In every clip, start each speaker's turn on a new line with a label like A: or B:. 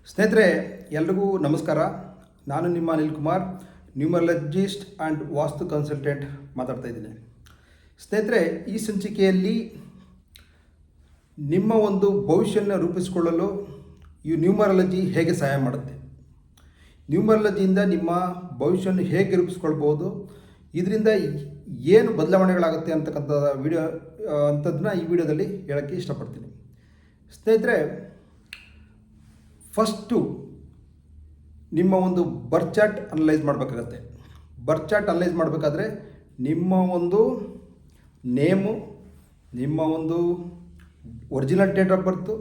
A: ಸ್ನೇಹಿತರೆ ಎಲ್ರಿಗೂ ನಮಸ್ಕಾರ. ನಾನು ನಿಮ್ಮ Anil Kumar, numerologist and vastu consultant ಮಾತಾಡ್ತಾ ಇದ್ದೀನಿ. ಸ್ನೇಹಿತರೆ, ಈ ಸಂಚಿಕೆಯಲ್ಲಿ ನಿಮ್ಮ ಒಂದು ಭವಿಷ್ಯನ ರೂಪಿಸಿಕೊಳ್ಳಲು ಈ ನ್ಯೂಮರಾಲಜಿ ಹೇಗೆ ಸಹಾಯ ಮಾಡುತ್ತೆ, ನ್ಯೂಮರಾಲಜಿಯಿಂದ ನಿಮ್ಮ ಭವಿಷ್ಯವನ್ನು ಹೇಗೆ ರೂಪಿಸ್ಕೊಳ್ಬೋದು, ಇದರಿಂದ ಏನು ಬದಲಾವಣೆಗಳಾಗುತ್ತೆ ಅಂತಕ್ಕಂಥ ಅಂಥದ್ದನ್ನ ಈ ವಿಡಿಯೋದಲ್ಲಿ ಹೇಳೋಕ್ಕೆ ಇಷ್ಟಪಡ್ತೀನಿ. ಸ್ನೇಹಿತರೆ, ಫಸ್ಟು ನಿಮ್ಮ ಒಂದು ಬರ್ತ್ ಚಾರ್ಟ್ ಅನಲೈಸ್ ಮಾಡಬೇಕಾಗತ್ತೆ. ಬರ್ತ್ ಚಾರ್ಟ್ ಅನಲೈಸ್ ಮಾಡಬೇಕಾದ್ರೆ ನಿಮ್ಮ ಒಂದು ನೇಮು, ನಿಮ್ಮ ಒಂದು ಒರಿಜಿನಲ್ ಡೇಟ್ ಆಫ್ ಬರ್ತು,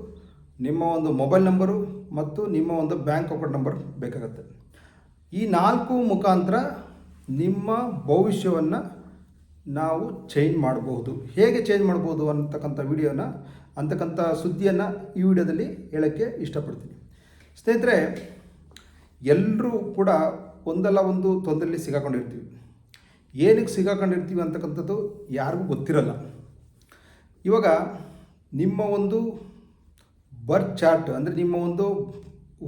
A: ನಿಮ್ಮ ಒಂದು ಮೊಬೈಲ್ ನಂಬರು ಮತ್ತು ನಿಮ್ಮ ಒಂದು ಬ್ಯಾಂಕ್ ಅಕೌಂಟ್ ನಂಬರ್ ಬೇಕಾಗತ್ತೆ. ಈ 4 ಮುಖಾಂತರ ನಿಮ್ಮ ಭವಿಷ್ಯವನ್ನು ನಾವು ಚೇಂಜ್ ಮಾಡಬಹುದು. ಹೇಗೆ ಚೇಂಜ್ ಮಾಡ್ಬೋದು ಅಂತಕ್ಕಂಥ ಸುದ್ದಿಯನ್ನು ಈ ವಿಡಿಯೋದಲ್ಲಿ ಹೇಳೋಕ್ಕೆ ಇಷ್ಟಪಡ್ತೀನಿ. ಸ್ನೇಹಿತರೆ, ಎಲ್ಲರೂ ಕೂಡ ಒಂದಲ್ಲ ಒಂದು ತೊಂದರೆಯಲ್ಲಿ ಸಿಗಾಕೊಂಡಿರ್ತೀವಿ. ಏನಕ್ಕೆ ಸಿಗಾಕೊಂಡಿರ್ತೀವಿ ಅಂತಕ್ಕಂಥದ್ದು ಯಾರಿಗೂ ಗೊತ್ತಿರಲ್ಲ. ಇವಾಗ ನಿಮ್ಮ ಒಂದು ಬರ್ತ್ ಚಾರ್ಟ್ ಅಂದರೆ ನಿಮ್ಮ ಒಂದು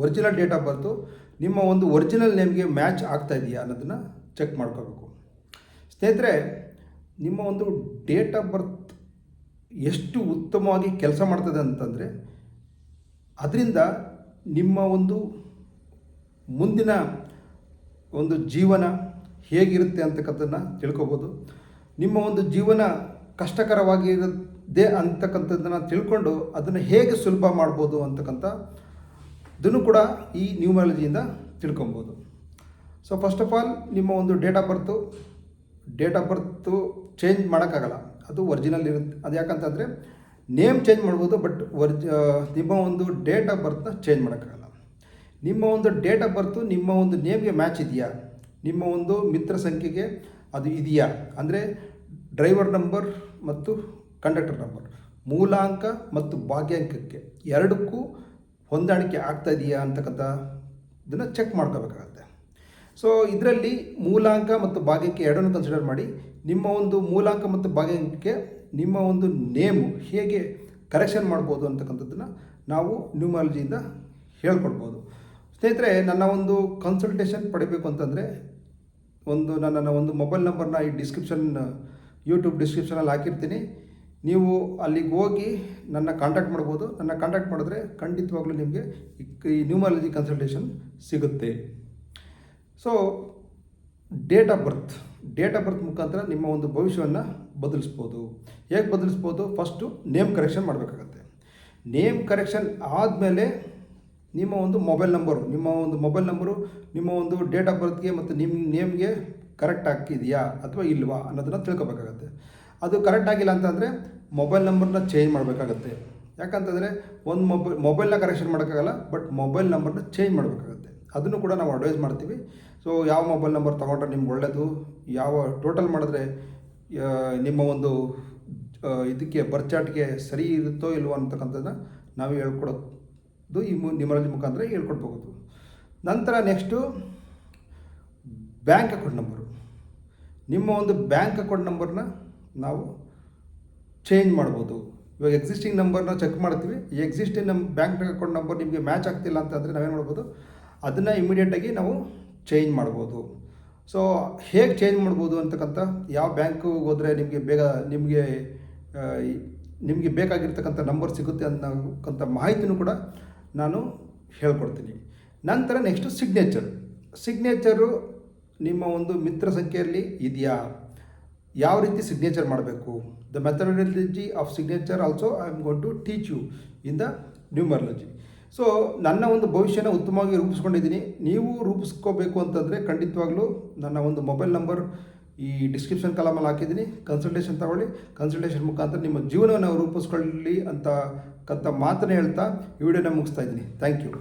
A: ಒರಿಜಿನಲ್ ಡೇಟ್ ಆಫ್ ಬರ್ತು ನಿಮ್ಮ ಒಂದು ಒರಿಜಿನಲ್ ನೇಮ್ಗೆ ಮ್ಯಾಚ್ ಆಗ್ತಾ ಇದೆಯಾ ಅನ್ನೋದನ್ನು ಚೆಕ್ ಮಾಡ್ಕೋಬೇಕು. ಸ್ನೇಹಿತರೆ, ನಿಮ್ಮ ಒಂದು ಡೇಟ್ ಆಫ್ ಬರ್ತ್ ಎಷ್ಟು ಉತ್ತಮವಾಗಿ ಕೆಲಸ ಮಾಡ್ತದೆ ಅಂತಂದರೆ ಅದರಿಂದ ನಿಮ್ಮ ಒಂದು ಮುಂದಿನ ಒಂದು ಜೀವನ ಹೇಗಿರುತ್ತೆ ಅಂತಕ್ಕಂಥದ್ದನ್ನು ತಿಳ್ಕೊಬೋದು. ನಿಮ್ಮ ಒಂದು ಜೀವನ ಕಷ್ಟಕರವಾಗಿರುತ್ತೆ ಅಂತಕ್ಕಂಥದ್ದನ್ನು ತಿಳ್ಕೊಂಡು ಅದನ್ನು ಹೇಗೆ ಸುಲಭ ಮಾಡ್ಬೋದು ಅಂತಕ್ಕಂಥದ್ದನ್ನು ಕೂಡ ಈ ನ್ಯೂಮರಾಲಜಿಯಿಂದ ತಿಳ್ಕೊಬೋದು. ಸೊ ಫಸ್ಟ್ ಆಫ್ ಆಲ್, ನಿಮ್ಮ ಒಂದು ಡೇಟ್ ಆಫ್ ಬರ್ತು ಚೇಂಜ್ ಮಾಡೋಕ್ಕಾಗಲ್ಲ, ಅದು ಒರಿಜಿನಲ್ ಇರುತ್ತೆ. ಅದು ಯಾಕಂತಂದರೆ ನೇಮ್ ಚೇಂಜ್ ಮಾಡ್ಬೋದು, ಬಟ್ ನಿಮ್ಮ ಒಂದು ಡೇಟ್ ಆಫ್ ಬರ್ತನ್ನ ಚೇಂಜ್ ಮಾಡೋಕ್ಕಾಗಲ್ಲ. ನಿಮ್ಮ ಒಂದು ಡೇಟ್ ಆಫ್ ಬರ್ತು ನಿಮ್ಮ ಒಂದು ನೇಮ್ಗೆ ಮ್ಯಾಚ್ ಇದೆಯಾ, ನಿಮ್ಮ ಒಂದು ಮಿತ್ರ ಸಂಖ್ಯೆಗೆ ಅದು ಇದೆಯಾ, ಅಂದರೆ ಡ್ರೈವರ್ ನಂಬರ್ ಮತ್ತು ಕಂಡಕ್ಟರ್ ನಂಬರ್, ಮೂಲಾಂಕ ಮತ್ತು ಭಾಗ್ಯಾಂಕಕ್ಕೆ ಎರಡಕ್ಕೂ ಹೊಂದಾಣಿಕೆ ಆಗ್ತಾ ಇದೆಯಾ ಅಂತಕ್ಕಂಥದ್ದನ್ನು ಚೆಕ್ ಮಾಡ್ಕೋಬೇಕಾಗತ್ತೆ. ಸೊ ಇದರಲ್ಲಿ ಮೂಲಾಂಕ ಮತ್ತು ಭಾಗ್ಯಕ್ಕೆ ಎರಡನ್ನು ಕನ್ಸಿಡರ್ ಮಾಡಿ ನಿಮ್ಮ ಒಂದು ಮೂಲಾಂಕ ಮತ್ತು ಭಾಗ್ಯಕ್ಕೆ ನಿಮ್ಮ ಒಂದು ನೇಮು ಹೇಗೆ ಕರೆಕ್ಷನ್ ಮಾಡ್ಬೋದು ಅಂತಕ್ಕಂಥದ್ದನ್ನು ನಾವು ನ್ಯೂಮರಾಲಜಿಯಿಂದ ಹೇಳ್ಕೊಡ್ಬೋದು. ಸ್ನೇಹಿತರೆ, ನನ್ನ ಒಂದು ಕನ್ಸಲ್ಟೇಷನ್ ಪಡಿಬೇಕು ಅಂತಂದರೆ ನನ್ನ ಒಂದು ಮೊಬೈಲ್ ನಂಬರ್ನ ಈ ಯೂಟ್ಯೂಬ್ ಡಿಸ್ಕ್ರಿಪ್ಷನಲ್ಲಿ ಹಾಕಿರ್ತೀನಿ. ನೀವು ಅಲ್ಲಿಗೆ ಹೋಗಿ ನನ್ನ ಕಾಂಟ್ಯಾಕ್ಟ್ ಮಾಡ್ಬೋದು. ನನ್ನ ಕಾಂಟ್ಯಾಕ್ಟ್ ಮಾಡಿದ್ರೆ ಖಂಡಿತವಾಗ್ಲೂ ನಿಮಗೆ ಈ ನ್ಯೂಮರಾಲಜಿ ಕನ್ಸಲ್ಟೇಷನ್ ಸಿಗುತ್ತೆ. ಸೊ ಡೇಟ್ ಆಫ್ ಬರ್ತ್ ಮುಖಾಂತರ ನಿಮ್ಮ ಒಂದು ಭವಿಷ್ಯವನ್ನು ಬದಲಿಸ್ಬೋದು. ಹೇಗೆ ಬದಲಿಸ್ಬೋದು? ಫಸ್ಟು ನೇಮ್ ಕರೆಕ್ಷನ್ ಮಾಡಬೇಕಾಗತ್ತೆ. ನೇಮ್ ಕರೆಕ್ಷನ್ ಆದಮೇಲೆ ನಿಮ್ಮ ಒಂದು ಮೊಬೈಲ್ ನಂಬರು ನಿಮ್ಮ ಒಂದು ಡೇಟ್ ಆಫ್ ಬರ್ತ್ಗೆ ಮತ್ತು ನಿಮ್ಮ ನೇಮ್ಗೆ ಕರೆಕ್ಟ್ ಆಗಿದೆಯಾ ಅಥವಾ ಇಲ್ವಾ ಅನ್ನೋದನ್ನು ತಿಳ್ಕೊಬೇಕಾಗತ್ತೆ. ಅದು ಕರೆಕ್ಟ್ ಆಗಿಲ್ಲ ಅಂತಂದರೆ ಮೊಬೈಲ್ ನಂಬರ್ನ ಚೇಂಜ್ ಮಾಡಬೇಕಾಗತ್ತೆ. ಯಾಕಂತಂದರೆ ಒಂದು ಮೊಬೈಲ್ನ ಕರೆಕ್ಷನ್ ಮಾಡೋಕ್ಕಾಗಲ್ಲ, ಬಟ್ ಮೊಬೈಲ್ ನಂಬರ್ನ ಚೇಂಜ್ ಮಾಡಬೇಕಾಗತ್ತೆ. ಅದನ್ನು ಕೂಡ ನಾವು ಅಡ್ವೈಸ್ ಮಾಡ್ತೀವಿ. ಸೊ ಯಾವ ಮೊಬೈಲ್ ನಂಬರ್ ತೊಗೊಂಡ್ರೆ ನಿಮ್ಗೆ ಒಳ್ಳೆಯದು, ಯಾವ ಟೋಟಲ್ ಮಾಡಿದ್ರೆ ನಿಮ್ಮ ಒಂದು ಇದಕ್ಕೆ ಬರ್ತ್ ಚಾರ್ಟ್ಗೆ ಸರಿ ಇರುತ್ತೋ ಇಲ್ವೋ ಅಂತಕ್ಕಂಥದ್ದನ್ನ ನಾವು ಹೇಳ್ಕೊಡೋದು ಈ ನ್ಯೂಮರಾಲಜಿ ಮುಖಾಂತರ ಹೇಳ್ಕೊಡ್ಬೋದು. ನಂತರ ನೆಕ್ಸ್ಟು ಬ್ಯಾಂಕ್ ಅಕೌಂಟ್ ನಂಬರು. ನಿಮ್ಮ ಒಂದು ಬ್ಯಾಂಕ್ ಅಕೌಂಟ್ ನಂಬರ್ನ ನಾವು ಚೇಂಜ್ ಮಾಡ್ಬೋದು. ಇವಾಗ ಎಕ್ಸಿಸ್ಟಿಂಗ್ ನಂಬರ್ನ ಚೆಕ್ ಮಾಡ್ತೀವಿ. ಎಕ್ಸಿಸ್ಟಿಂಗ್ ಬ್ಯಾಂಕ್ ಅಕೌಂಟ್ ನಂಬರ್ ನಿಮಗೆ ಮ್ಯಾಚ್ ಆಗ್ತಿಲ್ಲ ಅಂತಂದರೆ ನಾವೇನು ಮಾಡ್ಬೋದು, ಅದನ್ನು ಇಮಿಡಿಯೇಟಾಗಿ ನಾವು ಚೇಂಜ್ ಮಾಡ್ಬೋದು. ಸೊ ಹೇಗೆ ಚೇಂಜ್ ಮಾಡ್ಬೋದು ಅಂತಕ್ಕಂಥ, ಯಾವ ಬ್ಯಾಂಕಿಗೆ ಹೋದರೆ ನಿಮಗೆ ಬೇಕಾಗಿರ್ತಕ್ಕಂಥ ನಂಬರ್ ಸಿಗುತ್ತೆ ಅನ್ನೋಕ್ಕಂಥ ಮಾಹಿತಿನೂ ಕೂಡ ನಾನು ಹೇಳ್ಕೊಡ್ತೀನಿ. ನಂತರ ನೆಕ್ಸ್ಟು ಸಿಗ್ನೇಚರು ನಿಮ್ಮ ಒಂದು ಮಿತ್ರ ಸಂಖ್ಯೆಯಲ್ಲಿ ಇದೆಯಾ, ಯಾವ ರೀತಿ ಸಿಗ್ನೇಚರ್ ಮಾಡಬೇಕು, the methodology of signature also I am going to teach you in the numerology. So ನನ್ನ ಒಂದು ಭವಿಷ್ಯನ ಉತ್ತಮವಾಗಿ ರೂಪಿಸ್ಕೊಂಡಿದ್ದೀನಿ. ನೀವು ರೂಪಿಸ್ಕೋಬೇಕು ಅಂತಂದರೆ ಖಂಡಿತವಾಗ್ಲೂ ನನ್ನ ಒಂದು ಮೊಬೈಲ್ ನಂಬರ್ ಈ ಡಿಸ್ಕ್ರಿಪ್ಷನ್ ಕಾಲಮಲ್ಲಿ ಹಾಕಿದ್ದೀನಿ. ಕನ್ಸಲ್ಟೇಷನ್ ತಗೊಳ್ಳಿ. ಕನ್ಸಲ್ಟೇಷನ್ ಮುಖಾಂತರ ನಿಮ್ಮ ಜೀವನವನ್ನು ರೂಪಿಸ್ಕೊಳ್ಳಿ ಅಂತಕ್ಕಂಥ ಮಾತನ್ನು ಹೇಳ್ತಾ ಈ ವಿಡಿಯೋನ ಮುಗಿಸ್ತಾ ಇದ್ದೀನಿ. Thank you.